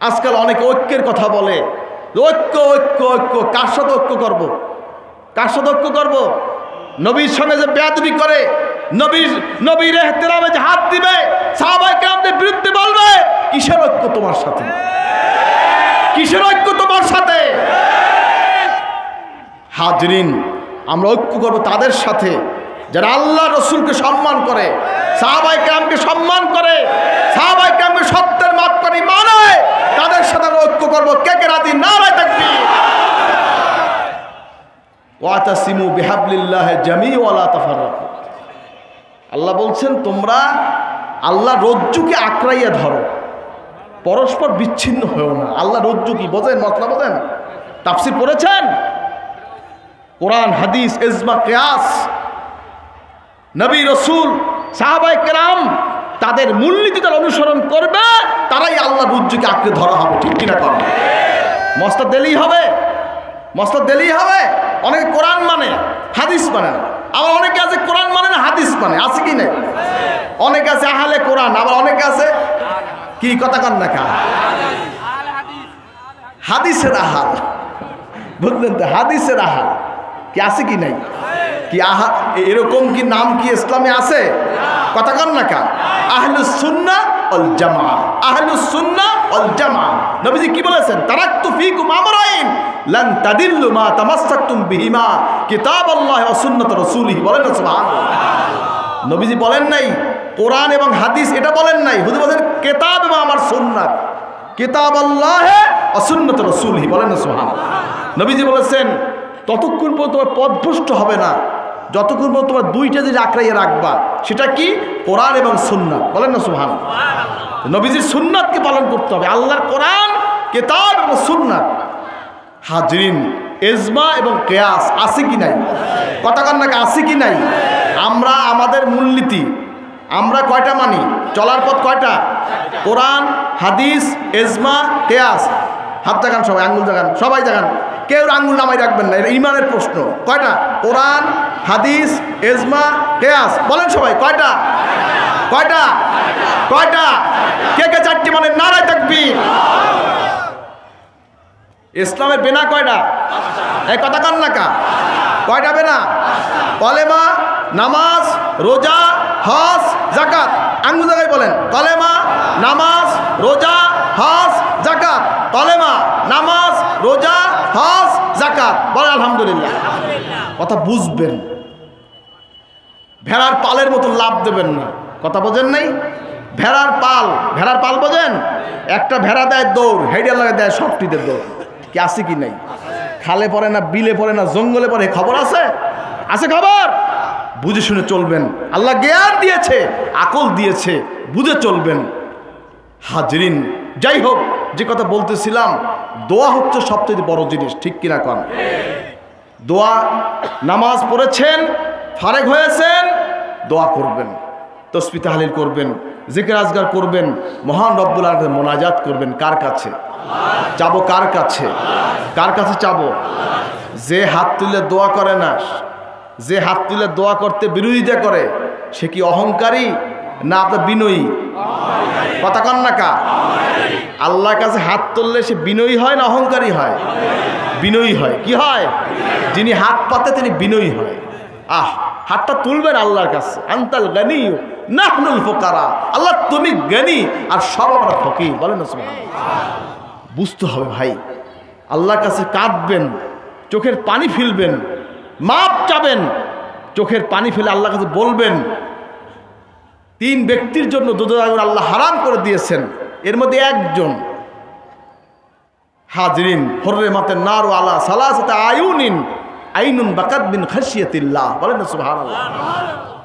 আজকাল অনেকে ঐক্যের কথা বলে, ঐক্য ঐক্য ঐক্য। কার সাথে ঐক্য করব? কার সাথে ঐক্য করব? নবীর সঙ্গে যে বেয়াদবি করে, নবীর ইহতিরামে যে হাত দিবে, সাহাবায়ে কেরামদের বিরুদ্ধে বলবে, কিসের ঐক্য তোমার সাথে? কিসের ঐক্য তোমার সাথে? হাজরিন, আমরা ঐক্য করব তাদের সাথে যারা আল্লাহ রসুলকে সম্মান করে, সাহাবায়ে কেরামকে সম্মান করে, সাহাবায়ে কেরামকে সত্যের মাপকাঠি মানে, তাদের সাথে আমরা ঐক্য করব। কে কে রাজি? নারায়ে তাকবীর। ওয়াতাসিমু বিহাবলিল্লাহি জামিআ ওয়া লা তাফাররাকু। আল্লাহ বলছেন তোমরা আল্লাহ রজ্জুকে আঁকড়াইয়া ধরো, পরস্পর বিচ্ছিন্ন হও না। আল্লাহ রজ্জু কি বোঝেন? মতলব বোঝেন? তাফসীর পড়েছেন? কোরআন, হাদিস, ইজমা, কিয়াস, নবী রাসূল, সাহাবায়ে কেরাম তাদের মূলনীতি তারা অনুসরণ করবে, তারাই আল্লাহ রজ্জুকে আঁকড়ে ধরা হবে। ঠিক কিনা কর? মস্তাদ দিলেই হবে, মস্তাদ দিলেই হবে। অনেকে কোরআন মানে হাদিস মানে না, আবার অনেকে আছে কোরআন মানে না হাদিস মানে, আছে কি না? অনেকে আছে আহলে কোরআন, আবার অনেকে আছে কি কথা কন না কা হাদিসের আহাল। বুঝলেন তো? হাদিসের আহাল কি আছে কি নাই? কি আহা এরকম কি নাম কি ইসলামে আছে? কথা কন না কা? আহলুস সুন্নাহ ওয়াল জামাআহ, আহলুস সুন্নাহ ওয়াল জামাআহ। নবীজি কি বলেছেন? তারাকতু ফীকুম আমরাইন লান তাদিল্লু মা তামাসসাকতুম বিহিমা কিতাবাল্লাহি ওয়া সুন্নাত রাসূলিহি। বলেন না সুবহানাল্লাহ? নবীজি বলেন নাই কোরআন এবং হাদিস, এটা বলেন নাই। হুজুর বলেন কিতাব এবং আমার সুন্নাত, কিতাবাল্লাহি ওয়া সুন্নাত রাসূলিহি। বলেন না সুবহানাল্লাহ? নবীজি বলেছেন ততক্ষণ পর্যন্ত তোমার পথভ্রষ্ট হবে না যতক্ষণ পর্যন্ত তোমার দুইটা জিনিস আঁকড়াইয়া রাখবা। সেটা কি? কোরআন এবং সুন্নাত। বলেন না সুবহানাল্লাহ? নবীজির সুন্নাতকে পালন করতে হবে, আল্লাহর কোরআন, কিতাব এবং সুন্নাত। হাজরিন, ইজমা এবং কিয়াস আছে কি নাই? কথা কন না, আছে কি নাই? আমরা আমাদের মূলনীতি আমরা কয়টা মানি? চলার পথ কয়টা? কোরআন, হাদিস, ইজমা, কিয়াস। হাত জাগান সবাই, আঙ্গুল জাগান সবাই, জাগান। কেউ আঙ্গুল নামাই রাখবেন না, এটা ইমানের প্রশ্ন। কয়টা? কোরআন, হাদিস, ইজমা, কিয়াস। বলেন সবাই কয়টা? কয়টা? কয়টা? কে কে চারটি মানে? নারায়ে তাকবীর। ইসলামের বেনা কয়টা? এই কথা কন না কা? কয়টা বেনা? কলেমা, নামাজ, রোজা, হজ, যাকাত। আঙ্গুল জায়গায় বলেন কলেমা, নামাজ, রোজা, হজ, যাকাত। কলেমা, নামাজ, রোজা, হজ, যাকাত। বলেন আলহামদুলিল্লাহ। কথা বুঝবেন, ভেড়ার পালের মতো লাভ দেবেন না। কথা বোঝেন নাই? ভেড়ার পাল, ভেড়ার পাল বোঝেন? একটা ভেড়া দেয় দৌড়, হেডিয়া লাগে দেয় সবটিতে দৌড়। কি আছে কি নাই? খালে পড়ে না, বিলে পড়ে না, জঙ্গলে পড়ে, খবর আছে? আছে খবর? বুঝে শুনে চলবেন। আল্লাহ জ্ঞান দিয়েছে, আকল দিয়েছে, বুঝে চলবেন। হাজরিন, যাই হোক, যে কথা বলতেছিলাম, দোয়া হচ্ছে সবচেয়ে বড় জিনিস। ঠিক কিনা কন? দোয়া, নামাজ পড়েছেন, ফারেগ হয়েছেন, দোয়া করবেন, তাসবিহ তাহলিল করবেন, জিকির আজগার করবেন, মহান রব্বুল আলামিনের মোনাজাত করবেন। কার কাছে চাবো? কার কাছে? কার কাছে চাবো? যে হাত তুলে দোয়া করে না, যে হাত তুলে দোয়া করতে বিরোধিতা করে, সে কি অহংকারী না আপনার বিনয়ী? কথা কন না কা? আল্লাহর কাছে হাত তুললে সে বিনয়ী হয় না অহংকারী হয়? বিনয়ী হয়। কি হয়? যিনি হাত পাতে তিনি বিনয়ী হয়। হাতটা তুলবেন আল্লাহর কাছে। আনতাল গানিয়্যু নাহনুল ফুকারা। আল্লাহ তুমি জ্ঞানী আর সব আমরা ফকির। বলেন না সুবহানাল্লাহ? বুঝতে হবে ভাই, আল্লাহর কাছে কাঁদবেন, চোখের পানি ফেলবেন, মাপ চাবেন, চোখের পানি ফেলে আল্লাহর কাছে বলবেন। 3 ব্যক্তির জন্য দুধের আগুন আল্লাহ হারাম করে দিয়েছেন, এর মধ্যে একজন হাজরিন হুররিমাতিন নারু আলা সালাসাতি আয়ুনিন আইনুন বাকাত মিন খাশিয়াতিল্লাহ। বলেন না সুবহানাল্লাহ?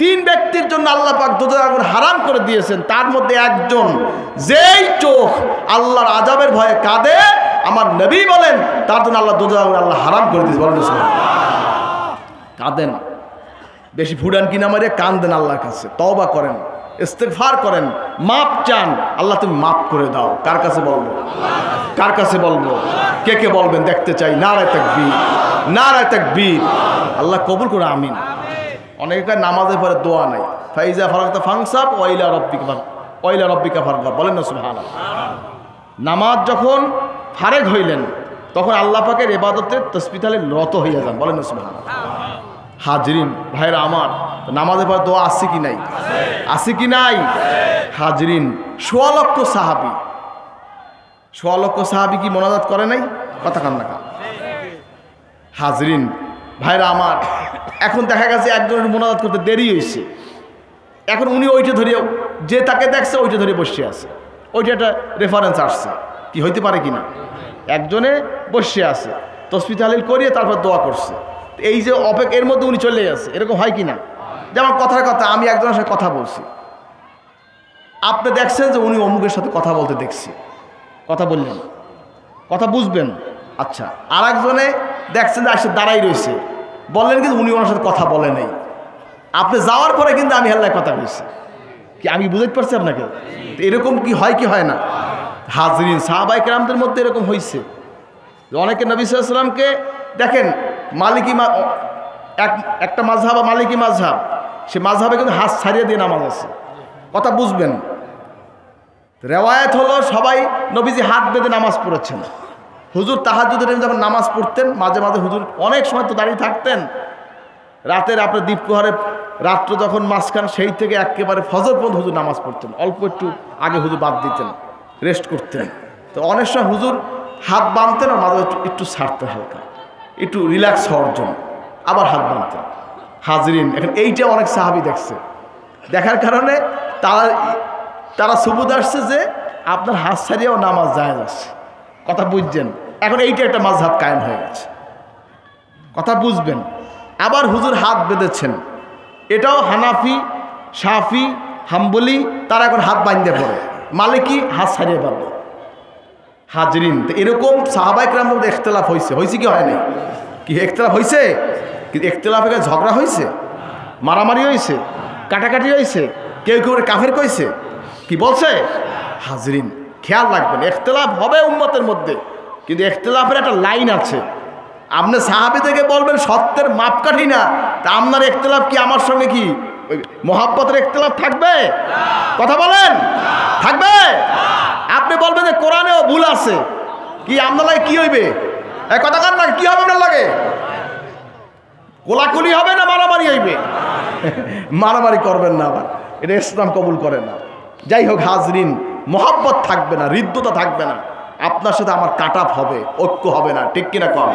3 ব্যক্তির জন্য আল্লাহ পাক দুধের আগুন হারাম করে দিয়েছেন, তার মধ্যে একজন যেই চোখ আল্লাহর আযাবের ভয়ে কাঁদে, আমার নবী বলেন তার জন্য আল্লাহ দুধের আগুন আল্লাহ হারাম করে দিয়েছে। বলেন না সুবহানাল্লাহ? কাঁদেন, বেশি ফুডান কিনা মারে কাঁদেন আল্লাহর কাছে, তওবা করেন, ইস্তেগফার করেন, মাপ চান। আল্লাহ তুমি মাপ করে দাও। কার কাছে বলবো? কার কাছে বলবো? কে কে বলবেন দেখতে চাই। নারায়ে তাকবীর, নারায়ে তাকবীর। আল্লাহ কবুল করে আমিন। অনেকে নামাজের পরে দোয়া নাই, ফাইজা ফারাগতা ফানসাব ওয়া ইলা রাব্বিকা ফারগাব। বলেন না সুবহানাল্লাহ? নামাজ যখন ফারেগ হইলেন তখন আল্লাহ পাকের ইবাদতে তাসবিহ তাহলিল রত হইয়া যান। বলেন সুবহানাল্লাহ। হাজরিন ভাইরা আমার, নামাজের পর দোয়া আছে কি নাই? আছে কি নাই? হাজরিন, ১৬ লক্ষ সাহাবী, ১৬ লক্ষ সাহাবী কি মোনাজাত করে নাই? কথা কান না কান। হাজরিন ভাইরা আমার, এখন দেখা গেছে একজনের মোনাজাত করতে দেরি হয়েছে, এখন উনি ওইটা ধরে, যে তাকে দেখছে ওইটা ধরে বসে আছে, ওইটা একটা রেফারেন্স আসছে, কি হইতে পারে কিনা? একজনে বসে আছে, তাসবিহ তাহলিল করিয়ে তারপর দোয়া করছে, এই যে এর মধ্যে উনি চলে গেছে, এরকম হয় কিনা? যেমন কথার কথা, আমি একজনের সাথে কথা বলছি, আপনি দেখছেন যে উনি অমুকের সাথে কথা বলতে দেখছি, কথা বললেন, কথা বুঝবেন, আচ্ছা। আর একজনে দেখছেন যে আসে দাঁড়াই রয়েছে, বললেন কিন্তু উনি ওনার সাথে কথা বলে নাই, আপনি যাওয়ার পরে কিন্তু আমি হেল্লায় কথা বলছি, কি আমি বুঝতে পারছি আপনাকে? এরকম কি হয় কি হয় না? হাজরিন, সাহাবায়ে কেরামদের মধ্যে এরকম হয়েছে, অনেকে নবী সাল্লাল্লাহু আলাইহি ওয়াসাল্লামকে দেখেন, মালিকি একটা মাযহাব, মালিকি মাযহাব, সে মাযহাবে কিন্তু হাত ছাড়িয়ে দিয়ে নামাজ আছে, কথা বুঝবেন। রেওয়ায়াত হলো সবাই নবীজি হাত বেঁধে নামাজ পড়েছেন। হুজুর তাহাজ্জুদের টাইমে যখন নামাজ পড়তেন, মাঝে মাঝে হুজুর অনেক সময় তো দাঁড়িয়ে থাকতেন, রাতের আপনার দ্বীপপ্রহরে রাত্র যখন মাঝখান, সেই থেকে একেবারে ফজর পর্যন্ত হুজুর নামাজ পড়তেন, অল্প একটু আগে হুজুর বাদ দিতেন, রেস্ট করতেন। তো অনেক সময় হুজুর হাত বাঁধতেন আর মাঝে একটু ছাড়তেন, হালকা একটু রিল্যাক্স হওয়ার জন্য, আবার হাত বাঁধতেন। হাজরিন, এখন এইটা অনেক সাহাবী দেখছে, দেখার কারণে তারা সুবুদ আসছে যে আপনার হাত ছাড়িয়েও নামাজ জায়েজ আছে, কথা বুঝছেন? এখন এইটা একটা মাযহাব কায়েম হয়ে গেছে, কথা বুঝবেন। আবার হুজুর হাত বেঁধেছেন, এটাও হানাফি, শাফি, হাম্বলি তারা এখন হাত বাঁধতে পড়ে, মালিকি হাত ছাড়িয়ে পারবে। হাজরিন, তো এরকম সাহাবায়ে কেরামের মধ্যে ইখতিলাফ হয়েছে, হয়েছে কি হয় নাই? কি ইখতিলাফ হয়েছে? কিন্তু ইখতিলাফে ঝগড়া হয়েছে, মারামারি হয়েছে, কাটাকাটি হয়েছে, কেউ কেউ কাফের কইছে, কি বলছে? হাজরিন, খেয়াল রাখবেন, ইখতিলাফ হবে উম্মতের মধ্যে, কিন্তু ইখতিলাফের একটা লাইন আছে। আপনি সাহাবী থেকে বলবেন সত্যের মাপকাঠি না, তা আপনার ইখতিলাফ কি আমার সঙ্গে কি ওই মহাব্বতের ইখতিলাফ থাকবে? কথা বলেন, থাকবে? আপনি বলবেন যে কোরআনেও ভুল আছে, কি আপনার লাগে কি হইবে? এই কথা কান না, কি হবে আপনার লাগে? কোলাকুলি হবে না মারামারি হইবে? মারামারি করবেন না, আবার এটা ইসলাম কবুল করে না। যাই হোক হাজরিন, মহাব্বত থাকবে না, হৃদ্যতা থাকবে না, আপনার সাথে আমার কাটাপ হবে, ঐক্য হবে না, ঠিক কিনা কম?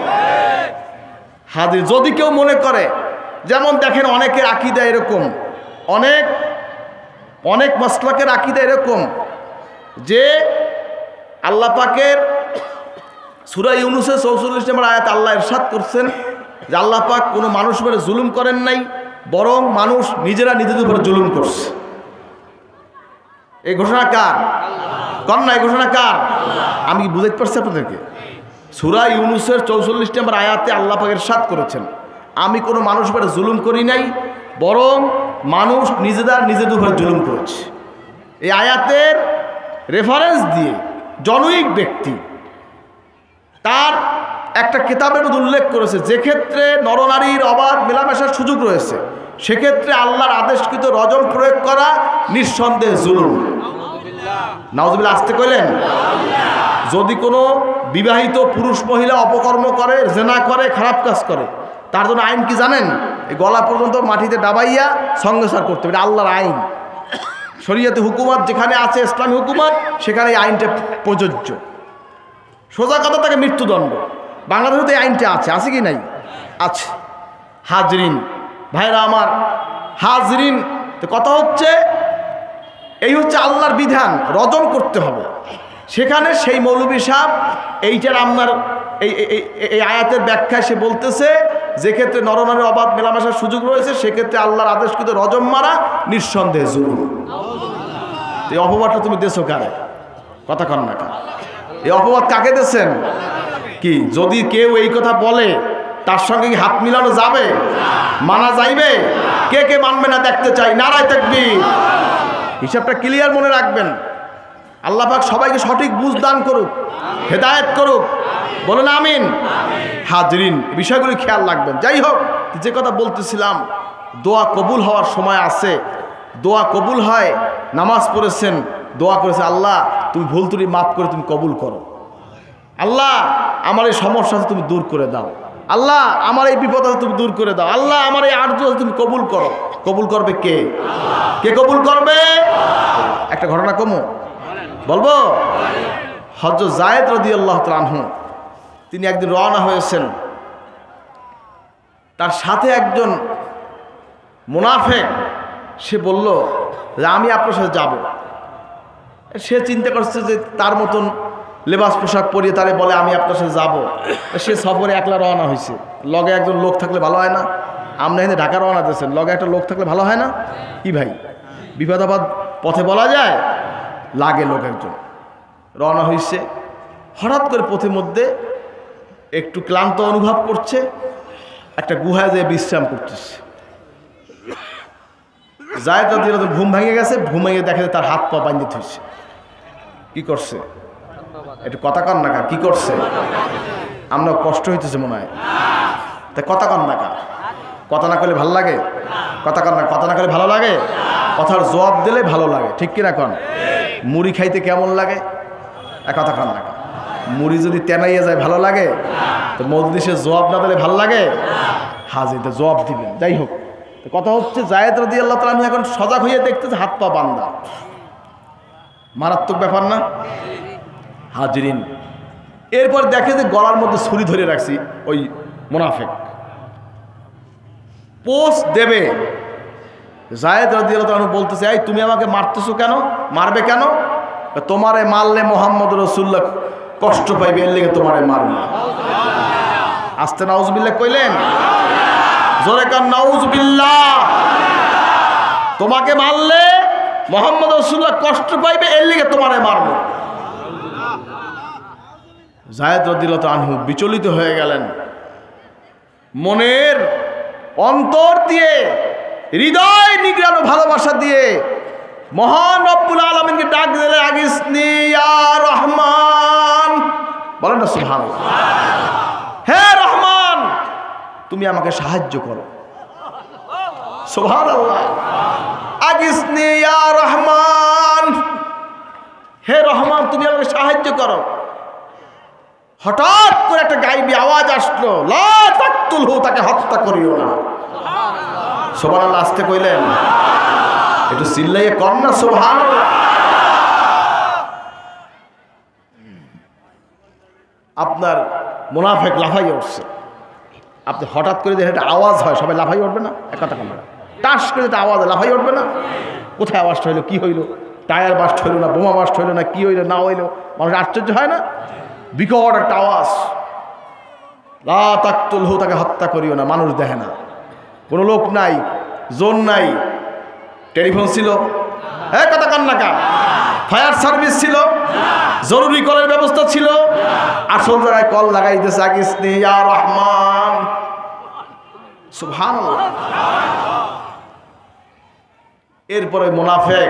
হাজরিন, যদি কেউ মনে করে, যেমন দেখেন অনেকের আকীদা এরকম, অনেক মাসলাকের আকীদা এরকম যে আল্লাহ পাকের সূরা ইউনূসের ৪৪ নম্বর আয়াত আল্লাহ ইরশাদ করছেন যে আল্লাহ পাক কোনো মানুষ উপরে জুলুম করেন নাই, বরং মানুষ নিজেরা নিজেদের উপরে জুলুম করছে। এই ঘোষণা কার? কর না, এই ঘোষণা কার? আমি কি বুঝাইতে পারছি আপনাদেরকে? সূরা ইউনূসের ৪৪ নম্বর আয়াতে আল্লাহ পাক ইরশাদ করেছেন, আমি কোনো মানুষ উপরে জুলুম করি নাই, বরং মানুষ নিজেদের উপরে জুলুম করেছে। এই আয়াতের রেফারেন্স দিয়ে জনৈক ব্যক্তি তার একটা কিতাবের মধ্যে উল্লেখ করেছে, যে ক্ষেত্রে নরনারীর অবাধ মেলামেশার সুযোগ রয়েছে, সেক্ষেত্রে আল্লাহর আদেশকৃত রজম প্রয়োগ করা নিঃসন্দেহে জুলুম। নাউজুবিল্লাহ, আসতে কইলেন? যদি কোনো বিবাহিত পুরুষ মহিলা অপকর্ম করে, জেনা করে, খারাপ কাজ করে, তার জন্য আইন কি জানেন? এই গলা পর্যন্ত মাটিতে ডাবাইয়া সংসার করতে হবে, এটা আল্লাহর আইন। শরীয়তে হুকুমত যেখানে আছে, ইসলামী হুকুমত, সেখানে এই আইনটা প্রযোজ্য। সোজা কথা, তাকে মৃত্যুদণ্ড। বাংলাদেশে তো এই আইনটা আছে কি নাই? আছে। হাজরিন ভাইরা আমার, হাজরিন, তো কথা হচ্ছে এই হচ্ছে আল্লাহর বিধান, রজম করতে হবে। সেখানে সেই মৌলভী সাহেব এইটার আপনার এই আয়াতের ব্যাখ্যায় সে বলতেছে, যে ক্ষেত্রে নরনারীর অবাধ মেলামেশার সুযোগ রয়েছে, সেক্ষেত্রে আল্লাহর আদেশকৃত রজম মারা নিঃসন্দেহে জুলুম। এই অপবাদটা তুমি দেছো কারে? কথা কন না কার? এই অপবাদ কাকে দিয়েছেন? কি যদি কেউ এই কথা বলে, তার সঙ্গে কি হাত মিলানো যাবে? মানা যাইবে? কে কে মানবে না দেখতে চাই? নারায়ে তাকবীর। হিসাবটা ক্লিয়ার মনে রাখবেন। আল্লাহ পাক সবাইকে সঠিক বুঝ দান করুক, হেদায়েত করুক, বলেন আমিন। হাজরিন, বিষয়গুলি খেয়াল রাখবেন। যাই হোক, যে কথা বলতেছিলাম, দোয়া কবুল হওয়ার সময় আছে, দোয়া কবুল হয়। নামাজ পড়েছেন, দোয়া করেছে, আল্লাহ তুমি ভুল ত্রুটি মাফ করে তুমি কবুল করো, আল্লাহ আমার এই সমস্যা আছে তুমি দূর করে দাও, আল্লাহ আমার এই বিপদ আছে তুমি দূর করে দাও, আল্লাহ আমার এই আরজু আছে তুমি কবুল করো। কবুল করবে কে? কে কবুল করবে? একটা ঘটনা কমো বলবো। হযরত যায়েদ রাদিয়াল্লাহু তাআলা আনহু তিনি একদিন রওনা হয়েছেন, তার সাথে একজন মুনাফিক সে বলল যে আমি আপনার সাথে যাব। সে চিন্তা করছে যে তার মতন লেবাস পোশাক পরিয়ে তারে বলে আমি আপনার সাথে যাব। সে সফরে একলা রওনা হয়েছে, লগে একজন লোক থাকলে ভালো হয় না? আমরা এখানে ঢাকা রওনা দিয়েছেন, লগে একটা লোক থাকলে ভালো হয় না? কি ভাই, বিপদ আপদ পথে বলা যায়, লাগে লোক একজন। রওনা হয়েছে, হঠাৎ করে পথের মধ্যে একটু ক্লান্ত অনুভব করছে, একটা গুহায় যেয়ে বিশ্রাম করতেছে। যায়েদ রাদিয়াল্লাহু তাআলা ঘুম ভেঙে গেছে, ঘুম ভেঙে দেখে তার হাত পা বাঁধতে হয়েছে। কি করছে? একটু কথা কন না কা, কি করছে? আমরা কষ্ট হইতেছে মনে হয়, তাই কথা কন না কা। কথা না করলে ভালো লাগে? কথা কন না, কথা না করলে ভালো লাগে? কথার জবাব দিলে ভালো লাগে, ঠিক কিনা কন? মুড়ি খাইতে কেমন লাগে? কথা কন না কা। মুড়ি যদি তেনাইয়া যায় ভালো লাগে? তো মজলিসে জবাব না দিলে ভালো লাগে? হাজিতে জবাব দিবেন। যাই হোক, কথা হচ্ছে যায়েদ রাদিয়াল্লাহু তাআলা এখন সজাগ হয়ে দেখতেছে হাত পা বাঁধা। মারাত্মক ব্যাপার না হাজিরিন? এরপর দেখে যে গলার মধ্যে ছুরি ধরে রাখছি ওই মুনাফিক, পোস্ট দেবে। যায়েদ রাদিয়াল্লাহু তাআলা বলতেছে, এই তুমি আমাকে মারতেছো কেন? মারবে কেন? তোমারে মারলে মুহাম্মদ রাসূলুল্লাহ কষ্ট পাইবে, এর লেগে তোমারে মারবে। আস্তে নাউজুবিল্লাহ কইলেন, জোরে কান নাউজুবিল্লাহ। তোমাকে মারলে মুহাম্মদ রাসূলুল্লাহ কষ্ট পাইবে, এর লেগে তোমারে মারবে। যায়েদ রাদিয়াল্লাহু আনহু বিচলিত হয়ে গেলেন, মনের অন্তর দিয়ে হৃদয় নিগ্রানো ভালোবাসা দিয়ে মহান রব্বুল আলামিনকে ডাক দিলেন, আগিসনি ইয়া রহমান। বলেন না সুবহানাল্লাহ। হে রহমান, তুমি আমাকে সাহায্য করো। সুবহানাল্লাহ। আগিসনি ইয়া রহমান, হে রহমান তুমি আমাকে সাহায্য করো। হঠাৎ করে একটা গায়েবী আওয়াজ আসলো, লা তাকতুলহু, তাকে হত্যা করিও না। সুবহানাল্লাহ। আসতে কইলেন, একটু চিল্লাইয়ে কর না সুবহানাল্লাহ। আপনার মুনাফিক লাফাইয়ে উঠছে, আপনি হঠাৎ করে দেখেন একটা আওয়াজ হয়, সবাই লাফাই উঠবে না? এক কথা কন, টাস করে একটা আওয়াজ লাফাই উঠবে না? কোথায় আওয়াজটা হইলো, কি হইলো? টায়ার বাস্ট হইলো না, বোমা বাস্ট হইলো না, কি হইলো না হইলো? মানুষ আশ্চর্য হয় না? বিকট একটা আওয়াজ, লা তাকতুলহু, তাকে হত্যা করিও না। মানুষ দেখে না, কোনো লোক নাই, জোন নাই, টেলিফোন ছিল, হ্যাঁ কথা কান্না কা, ফায়ার সার্ভিস ছিল, জরুরি কলের ব্যবস্থা ছিল, আসল জায়গায় কল লাগাই দিয়েছে, আগিসনি ইয়া রহমান। সুবহানাল্লাহ। এরপরে মুনাফিক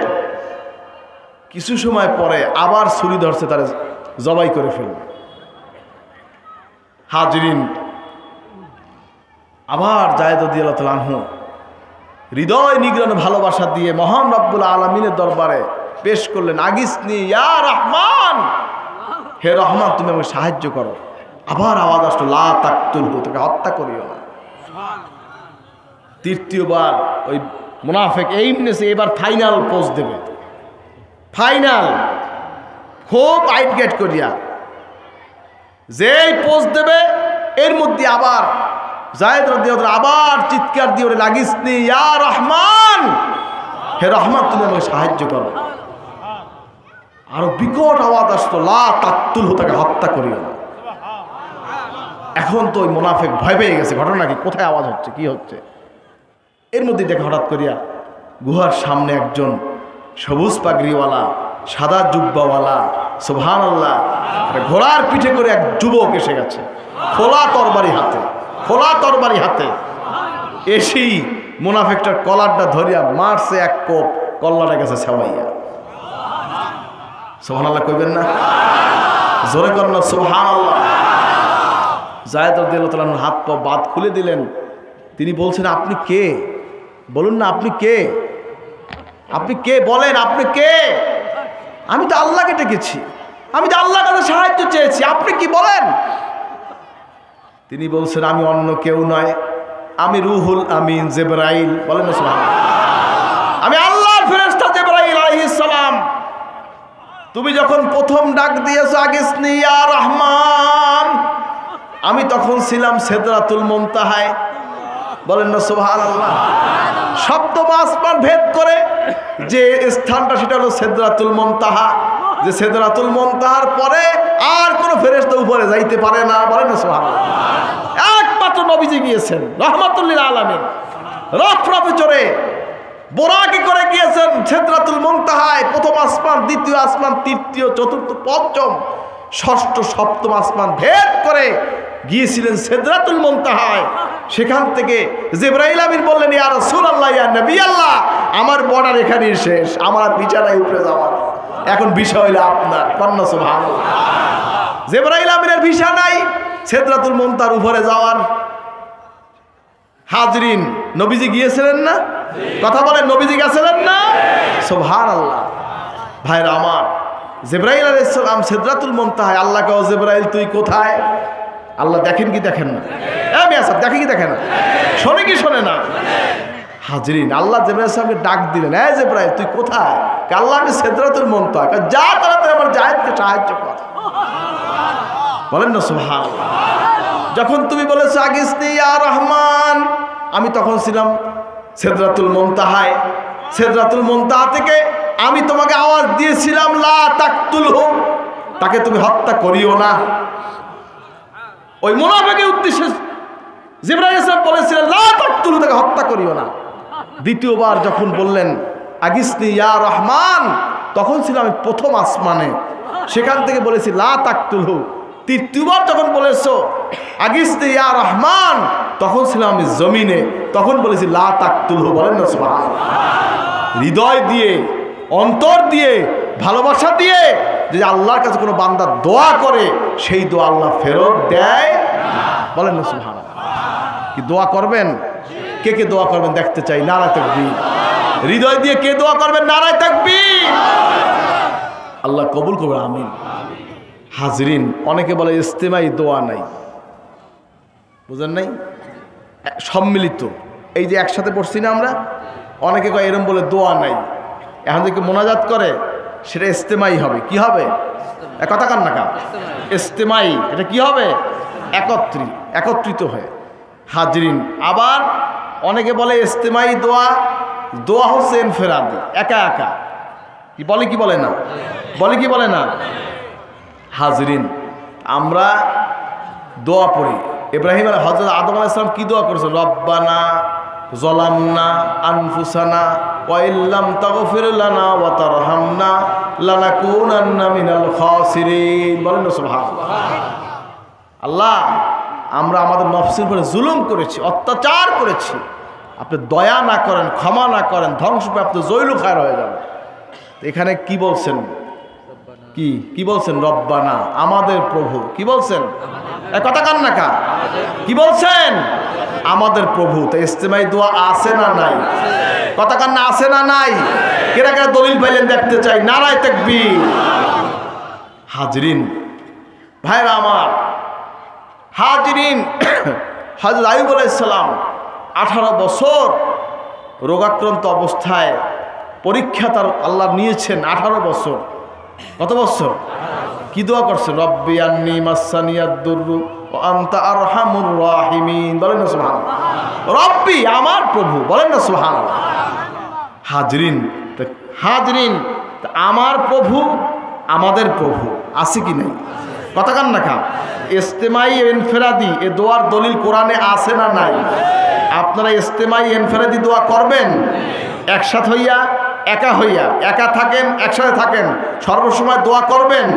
কিছু সময় পরে আবার ছুরি ধরছে, তারা জবাই করে ফেলবে। হাজিরিন, আবার যায়েদ রাদিয়াল্লাহু তাআলা আনহু হৃদয় নিগ্রানো ভালোবাসা দিয়ে মহান রব্বুল আলামিনের দরবারে পেশ করলেন, আগিসনি ইয়া রহমান, হে রহমান তুমি আমাকে সাহায্য করো। আবার আওয়াজ আসলো, লা তাকতুলহু, তাকে হত্যা করিও না। তৃতীয়বার ওই মুনাফিক এইমনেছে এবার ফাইনাল পোজ দেবে, ফাইনাল, খুব আইট গেট করিয়া যেই পোজ দেবে, এর মধ্যে আবার যায়েদ রাদিয়াল্লাহু তাআলা আবার চিৎকার দিয়ে ওরে, লাগিসনি ইয়া রহমান, হে রহমান তুমি আমাকে সাহায্য করো। আরো বিকট আওয়াজ আসতো, লা তাকতুলহু, তাকে হত্যা করিও না। এখন তো ওই মুনাফিক ভয় পেয়ে গেছে, ঘটনা কি, কোথায় আওয়াজ হচ্ছে, কি হচ্ছে। এর মধ্যে দেখে হঠাৎ করিয়া গুহার সামনে একজন সবুজ পাগড়িওয়ালা, সাদা জুব্বাওয়ালা, সুবহানাল্লাহ, ঘোড়ার পিঠে করে এক যুবক এসে গেছে, খোলা তরবারি হাতে, খোলা তরবারি হাতে। এসেই মুনাফিকটার কলারটা ধরিয়া মারছে, এক কোপ, কল্লাটা গেছে ছাওয়াইয়া। সুবহানাল্লাহ কইবেন না? জোরে কর না সুবহানাল্লাহ। যায়েদ রাদিয়াল্লাহু তাআলা হাত পা বাদ খুলে দিলেন। তিনি বলছেন, আপনি কে? বলুন না, আপনি কে? আপনি কে? বলেন, আপনি কে? আমি তো আল্লাহকে ডেকেছি, আমি তো আল্লাহর কাছে সাহায্য চেয়েছি, আপনি কি বলেন? তিনি বলছেন আমি অন্য কেউ নয়, আমি রুহুল আমিন জিবরাইল। বলেন না সুবহানাল্লাহ। আমি আল্লাহর ফেরেশতা জিবরাইল আলাইহিস সালাম। তুমি যখন প্রথম ডাক দিয়েছো আগিসনি ইয়া রহমান, আমি তখন ছিলাম সিদরাতুল মুনতাহায়। বলেন না সুবহানাল্লাহ। সপ্তম আসমান ভেদ করে যে স্থানটা সেটা হলো সিদরাতুল মুনতাহা, যে সিদরাতুল মুনতাহার পরে আর কোনো ফেরেশতা উপরে যাইতে পারে না। বলেন না সুবহানাল্লাহ। একমাত্র নবীজি গিয়েছেন রাহমাতুল লিল আলামিন, রফরফে চড়ে বোরাকি করে গিয়েছেন সিদরাতুল মুনতাহায়। প্রথম আসমান, দ্বিতীয় আসমান, তৃতীয়, চতুর্থ, পঞ্চম, ষষ্ঠ, সপ্তম আসমান ভেদ করে গিয়েছিলেন সিদরাতুল মুনতাহায়। সেখান থেকে জিবরাইল আমিন বললেন ইয়া রাসূলুল্লাহ, ইয়া নবী আল্লাহ, আমার বর্ডার এখানেই শেষ, আমার আর বিছানায় উপরে যাওয়ার, এখন বিষয় হইলো আপনার। কন্যা সুবহানাল্লাহ। জিবরাইল আমিনের ভিসা নাই সিদরাতুল মুনতাহার উপরে যাওয়ার। হাজরিন, নবীজি গিয়েছিলেন না? কথা বলেন, নবীজি গেছিলেন না? সুবহানাল্লাহ। ভাইরা আমার, জিবরাইল আলাইহিস সালাম সিদরাতুল মুনতাহায় আল্লাহকে, ও জিবরাইল তুই কোথায়? আল্লাহ দেখেন কি দেখেন না? দেখে কি দেখে না? শোনে কি শোনে না? হাজরিন, আল্লাহ জিবরাইল সাহেবকে ডাক দিলেন, এই জিবরাইল তুই কোথায়? আল্লাহ আমি সিদরাতুল মুনতাহা। যা তাড়াতাড়ি আমার জায়েদকে সাহায্য কর। বলেন না সুবহানাল্লাহ। যখন তুমি বলেছো আগিসনি ইয়া রহমান, আমি তখন ছিলাম সিদরাতুল মুনতাহায়। সিদরাতুল মুনতাহা থেকে আমি তোমাকে আওয়াজ দিয়েছিলাম লা তাকতুলহু, তাকে তুমি হত্যা করিও না। ওই মুনাফিকের উদ্দেশ্যে জিবরাইল আলাইহিস সালাম বলেছিলেন লা তাকতুলহু, তাকে হত্যা করিও না। দ্বিতীয়বার যখন বললেন আগিসনি ইয়া রহমান, তখন ছিলাম আমি প্রথম আসমানে, সেখান থেকে বলেছি লা তাকতুলহু। তৃতীয়বার যখন বলেছো আগিসনি ইয়া রহমান, তখন ছিলাম আমি জমিনে, তখন বলেছি লা তাকতুলহু। বলেন না সুবহানাল্লাহ। হৃদয় দিয়ে, অন্তর দিয়ে, ভালোবাসা দিয়ে যে আল্লাহর কাছে কোনো বান্দা দোয়া করে, সেই দোয়া আল্লাহ ফেরত দেয়। বলেন না সুবহানাল্লাহ। কি দোয়া করবেন? কে কে দোয়া করবেন দেখতে চাই। নারায়ে তাকবীর। হৃদয় দিয়ে কে দোয়া করবেন? নারায়ে তাকবীর। আল্লাহ কবুল করবে, আমিন। হাজরিন, অনেকে বলে ইস্তেমাই দোয়া নাই, বুঝেন নাই? সম্মিলিত এই যে একসাথে পড়ছি না আমরা, অনেকে কয় এরম বলে দোয়া নাই। এখন যদি মোনাজাত করে সেটা ইস্তেমাই হবে। কি হবে? কথা কান না কা, ইস্তেমাই। এটা কি হবে? একত্রিত হয়ে। হাজরিন, আবার অনেকে বলে ইস্তেমাই দোয়া, দোয়া হচ্ছে ইনফেরাদি, একা একা। কি বলে কি বলে না? বলে কি বলে না? হাজরিন, আমরা দোয়া পড়ি। ইব্রাহিম হযরত আদম আলাইহিস সালাম কি দোয়া করেছেন? রব্বানা যালামনা আনফুসানা ওয়া ইল্লাম তাগফির লানা ওয়া তারহামনা লানাকুনান্না মিনাল খাসিরিন। বলেন না সুবহানাল্লাহ। আল্লাহ, আমরা আমাদের নফসের উপরে জুলুম করেছি, অত্যাচার করেছি, আপনি দয়া না করেন, ক্ষমা না করেন, ধ্বংসপ্রাপ্ত জৈলুখার হয়ে যাবে। এখানে কি বলছেন? কি বলছেন? রব্বানা, আমাদের প্রভু। কি বলছেন? কথা কান না কা, কি বলছেন? আমাদের প্রভু। তো ইস্তেমাই দোয়া আছে না নাই? কথা কান না, আছে না নাই? কেরা কেরা দলিল পাইলেন দেখতে চাই। নারায়ে তাকবীর। হাজরিন, ভাইরা আমার, হাজরিন, হযরত আইয়ুব আলাইহিস সালাম 18 বছর রোগাক্রান্ত অবস্থায় পরীক্ষা তার আল্লাহ নিয়েছেন। 18 বছর। কত বছর? কি দোয়া করছে? রব্বি আন্নী মাসানিয়াদ দুররু ওয়া আনতা আরহামুর রাহিমিন। বলেন না সুবহানাল্লাহ। রব্বি, আমার প্রভু। বলেন না সুবহানাল্লাহ। হাজরিন, আমার প্রভু, আমাদের প্রভু আছে কি নাই? কথা কান না খা। ইস্তেমাই ইনফেরাদি এ দোয়ার দলিল কোরআনে আছে না নাই? আপনারা ইস্তেমাই ইনফেরাদি দোয়া করবেন একসাথে হইয়া, একা হইয়া, একা থাকেন, একসাথে থাকেন, সর্বসময় দোয়া করবেন।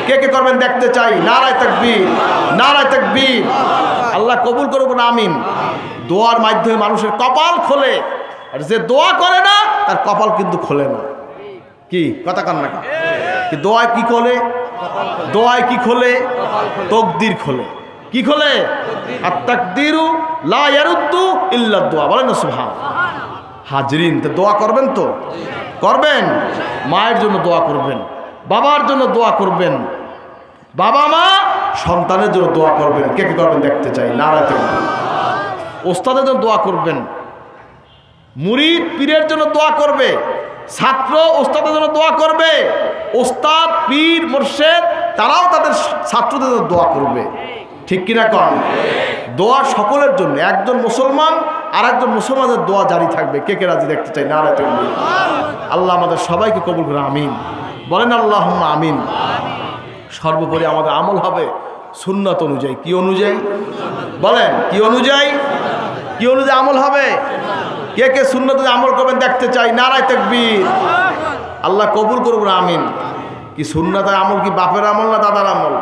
কে কে করবেন দেখতে চাই। নারায়ে তাকবীর, নারায়ে তাকবীর। আল্লাহ কবুল করুন, আমিন। দোয়ার মাধ্যমে মানুষের কপাল খোলে, আর যে দোয়া করে না তার কপাল কিন্তু খোলে না। কি কথা কান না? কি দোয়ায় কি খোলে? দোয়ায় কি খোলে? তাকদীর খোলে। কি খোলে? আর তাকদীরু লা ইয়ারুদ্দু ইল্লা দুআ। বলেন না সুবহানাল্লাহ। হাজরিন, তো দোয়া করবেন তো? করবেন। মায়ের জন্য দোয়া করবেন, বাবার জন্য দোয়া করবেন, বাবা মা সন্তানের জন্য দোয়া করবেন। কে কে করবেন দেখতে চাই, নারায়ণ। ওস্তাদের জন্য দোয়া করবেন, মুরিদ পীরের জন্য দোয়া করবে, ছাত্র ওস্তাদের জন্য দোয়া করবে, ওস্তাদ পীর মুর্শেদ তারাও তাদের ছাত্রদের জন্য দোয়া করবে। ঠিক কিনা কন? দোয়া সকলের জন্য, একজন মুসলমান আর একজন মুসলমানের দোয়া জারি থাকবে। কে কে রাজি দেখতে চাই, নারায়ণ। আল্লাহ আমাদের সবাইকে কবুল করে, আমিন বলেন, আল্লাহুম্মা আমিন। সর্বোপরি আমাদের আমল হবে সুন্নাত অনুযায়ী। কি অনুযায়ী বলেন? কি অনুযায়ী? কি অনুযায়ী আমল হবে? কে কে সুন্নাত আমল করবেন দেখতে চাই, নারায়ে তাকবীর। আল্লাহ কবুল করুন, আমিন। কি সুন্নাত আমল কি বাপের আমল না দাদার আমল?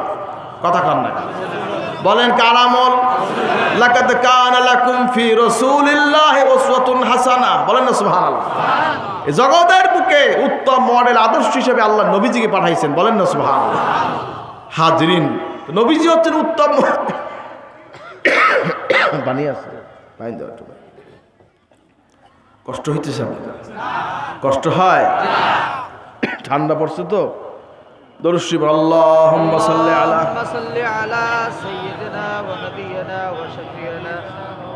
কথা কন না, বলেন কার আমল? লাকাদ কানা লাকুম ফি রাসূলিল্লাহি উসওয়াতুন হাসানা, বলেন না সুবহানাল্লাহ। এই জগতের বুকে উত্তম মডেল আদর্শ হিসেবে আল্লাহ নবীজিকে পাঠাইছেন, বলেন না সুবহানাল্লাহ। হাজরিন, নবীজি হচ্ছেন উত্তম। পানি আছে, পানি দাও একটু। কষ্ট হইতেছে আপনাদের? কষ্ট হয়? ঠান্ডা পড়ছে তো। দরুদ শরীফ, আল্লাহুম্মা সাল্লি আলা সাইয়্যিদিনা ওয়া নাবিয়িনা ওয়া শাফিয়িনা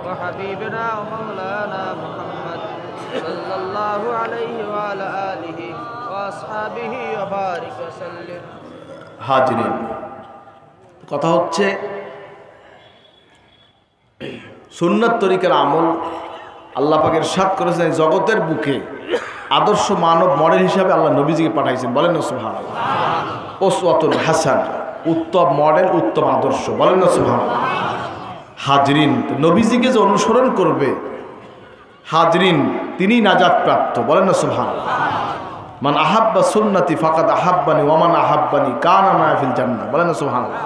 ওয়া হাবিবিনা ওয়া মাওলানা মুহাম্মদ সাল্লাল্লাহু আলাইহি ওয়া আলা আলিহি ওয়া আসহাবিহি ওয়া বারিক ওয়া সাল্লিম। হাজরিন, কথা হচ্ছে সুন্নাত তরিকার আমল আল্লাহ পাকের ইরশাদ করেছেন, জগতের বুকে আদর্শ মানব মডেল হিসাবে আল্লাহ নবীজিকে পাঠাইছেন, বলেন না সুবহানাল্লাহ। উসওয়াতুন হাসান, উত্তম মডেল, উত্তম আদর্শ, বলেন না সুবহানাল্লাহ। হাজরিন, নবীজিকে যে অনুসরণ করবে, হাজরিন তিনি নাজাত প্রাপ্ত, বলেন না সুবহানাল্লাহ। মান আহাব্বা সুন্নতি ফাকাদ আহাব্বানি ওয়া মান আহাব্বানি কানা মা'আ ফিল জান্নাহ, বলেন না সুবহানাল্লাহ।